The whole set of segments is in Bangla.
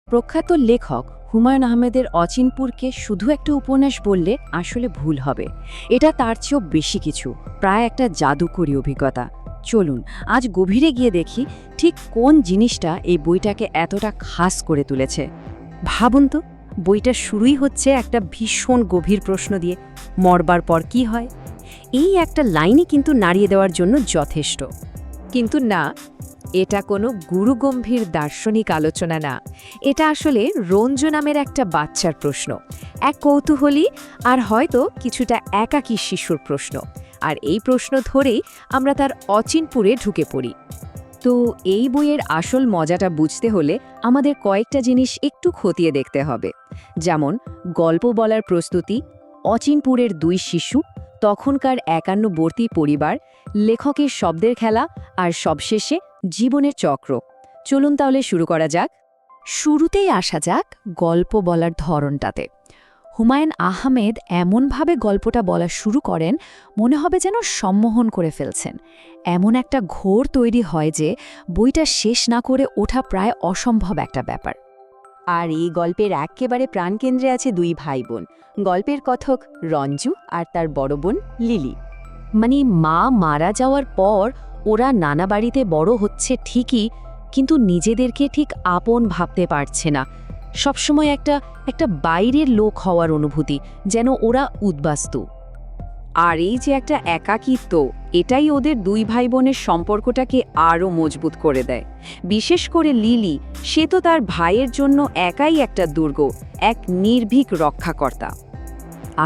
প্রখ্যাত লেখক হুমায়ুন আহমেদের অচিনপুরকে শুধু একটা উপন্যাস বললে আসলে ভুল হবে। এটা তার চেয়েও বেশি কিছু, প্রায় একটা জাদুকরী অভিজ্ঞতা। চলুন আজ গভীরে গিয়ে দেখি ঠিক কোন জিনিসটা এই বইটাকে এতটা খাস করে তুলেছে। ভাবুন তো, বইটা শুরুই হচ্ছে একটা ভীষণ গভীর প্রশ্ন দিয়ে, মরবার পর কি হয়? এই একটা লাইনই কিন্তু নাড়িয়ে দেওয়ার জন্য যথেষ্ট। কিন্তু না, এটা কোনো গুরুগম্ভীর দার্শনিক আলোচনা না। এটা আসলে রঞ্জু নামের একটা বাচ্চার প্রশ্ন, এক কৌতূহলী আর হয়তো কিছুটা একাকী শিশুর প্রশ্ন। আর এই প্রশ্ন ধরেই আমরা তার অচিনপুরে ঢুকে পড়ি। তো এই বইয়ের আসল মজাটা বুঝতে হলে আমাদের কয়েকটা জিনিস একটু খতিয়ে দেখতে হবে, যেমন গল্প বলার প্রস্তুতি, অচিনপুরের দুই শিশু, তখনকার একান্নবর্তী পরিবার, লেখকের শব্দের খেলা আর সবশেষে জীবনের চক্র। চলুন তাহলে শুরু করা যাক। শুরুতেই আসা যাক গল্প বলার ধরনটাতে। হুমায়ুন আহমেদ এমনভাবে গল্পটা বলা শুরু করেন, মনে হবে যেন সম্মোহন করে ফেলছেন। এমন একটা ঘোর তৈরি হয় যে বইটা শেষ না করে ওঠা প্রায় অসম্ভব একটা ব্যাপার। আর এই গল্পের একেবারে প্রাণকেন্দ্রে আছে দুই ভাই বোন, গল্পের কথক রঞ্জু আর তার বড় বোন লিলি। মানে মা মারা যাওয়ার পর ওরা নানা বাড়িতে বড় হচ্ছে ঠিকই, কিন্তু নিজেদেরকে ঠিক আপন ভাবতে পারছে না। সবসময় একটা বাইরের লোক হওয়ার অনুভূতি, যেন ওরা উদ্বাস্তু। আর এই যে একটা একাকিত্ব, এটাই ওদের দুই ভাই বোনের সম্পর্কটাকে আরও মজবুত করে দেয়। বিশেষ করে লিলি, সে তো তার ভাইয়ের জন্য একাই একটা দুর্গ, এক নির্ভীক রক্ষাকর্তা।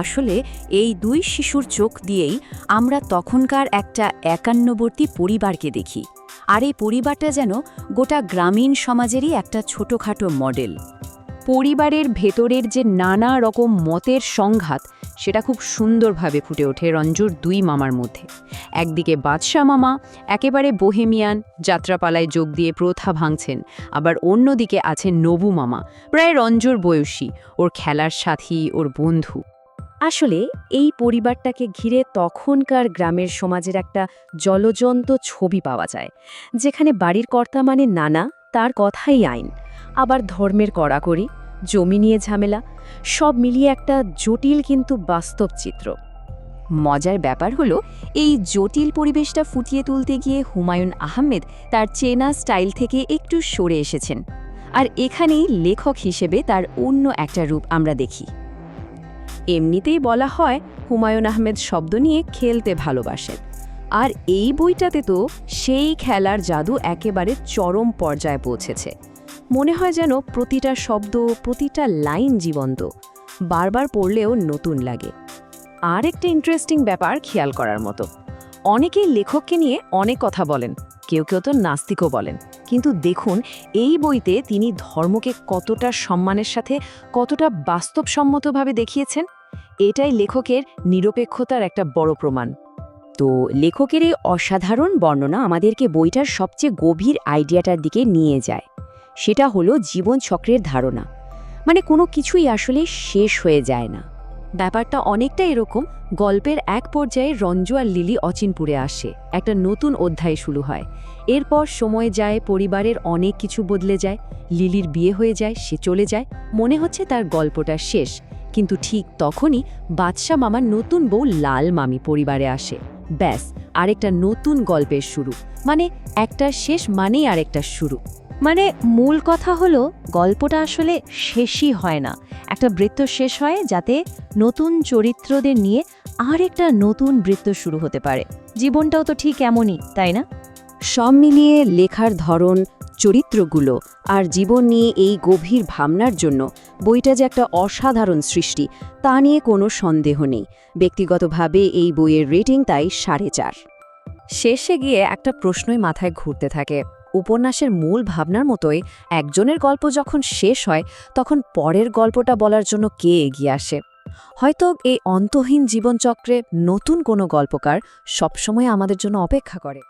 আসলে এই দুই শিশুর চোখ দিয়েই আমরা তখনকার একটা একান্নবর্তী পরিবারকে দেখি। আর এই পরিবারটা যেন গোটা গ্রামীণ সমাজেরই একটা ছোটোখাটো মডেল। পরিবারের ভেতরের যে নানা রকম মতের সংঘাত, সেটা খুব সুন্দরভাবে ফুটে ওঠে রঞ্জুর দুই মামার মধ্যে। একদিকে বাদশাহ মামা একেবারে বোহেমিয়ান, যাত্রাপালায় যোগ দিয়ে প্রথা ভাঙছেন, আবার অন্যদিকে আছেন নবু মামা, প্রায় রঞ্জুর বয়সী, ওর খেলার সাথী, ওর বন্ধু। আসলে এই পরিবারটাকে ঘিরে তখনকার গ্রামের সমাজের একটা জলজন্ত ছবি পাওয়া যায়, যেখানে বাড়ির কর্তা মানে নানা, তার কথাই আইন, আবার ধর্মের কড়াকড়ি, জমি নিয়ে ঝামেলা, সব মিলিয়ে একটা জটিল কিন্তু বাস্তব চিত্র। মজার ব্যাপার হলো, এই জটিল পরিবেশটা ফুটিয়ে তুলতে গিয়ে হুমায়ুন আহমেদ তার চেনা স্টাইল থেকে একটু সরে এসেছেন। আর এখানেই লেখক হিসেবে তার অন্য একটা রূপ আমরা দেখি। এমনিতেই বলা হয় হুমায়ুন আহমেদ শব্দ নিয়ে খেলতে ভালোবাসেন, আর এই বইটাতে তো সেই খেলার জাদু একেবারে চরম পর্যায়ে পৌঁছেছে। মনে হয় যেন প্রতিটা শব্দ, প্রতিটা লাইন জীবন্ত, বারবার পড়লেও নতুন লাগে। আর একটা ইন্টারেস্টিং ব্যাপার খেয়াল করার মতো, অনেকেই লেখককে নিয়ে অনেক কথা বলেন, কেউ কেউ তো নাস্তিকও বলেন, কিন্তু দেখুন এই বইতে তিনি ধর্মকে কতটা সম্মানের সাথে, কতটা বাস্তবসম্মতভাবে দেখিয়েছেন। এটাই লেখকের নিরপেক্ষতার একটা বড় প্রমাণ। তো লেখকের এই অসাধারণ বর্ণনা আমাদেরকে বইটার সবচেয়ে গভীর আইডিয়াটার দিকে নিয়ে যায়। সেটা হলো জীবনচক্রের ধারণা। মানে কোনো কিছুই আসলে শেষ হয়ে যায় না। ব্যাপারটা অনেকটা এরকম, গল্পের এক পর্যায়ে রঞ্জু আর লিলি অচিনপুরে আসে, একটা নতুন অধ্যায় শুরু হয়। এরপর সময় যায়, পরিবারের অনেক কিছু বদলে যায়, লিলির বিয়ে হয়ে যায়, সে চলে যায়, মনে হচ্ছে তার গল্পটা শেষ। কিন্তু ঠিক তখনই বাদশাহ মামার নতুন বউ লাল মামি পরিবারে আসে। ব্যাস, আরেকটা নতুন গল্পের শুরু। মানে একটা শেষ মানেই আরেকটা শুরু। মানে মূল কথা হলো, গল্পটা আসলে শেষই হয় না, একটা বৃত্ত শেষ হয় যাতে নতুন চরিত্রদের নিয়ে আরেকটা নতুন বৃত্ত শুরু হতে পারে। জীবনটাও তো ঠিক এমনই, তাই না? সব মিলিয়ে লেখার ধরন, চরিত্রগুলো আর জীবন নিয়ে এই গভীর ভাবনার জন্য বইটা যে একটা অসাধারণ সৃষ্টি, তা নিয়ে কোনো সন্দেহ নেই। ব্যক্তিগতভাবে এই বইয়ের রেটিং তাই 4.5। শেষে গিয়ে একটা প্রশ্নই মাথায় ঘুরতে থাকে। উপন্যাসের মূল ভাবনার মতোই একজনের গল্প যখন শেষ হয়, তখন পরের গল্পটা বলার জন্য কে এগিয়ে আসে? হয়তো এই অন্তহীন জীবনচক্রে নতুন কোনো গল্পকার সবসময় আমাদের জন্য অপেক্ষা করে।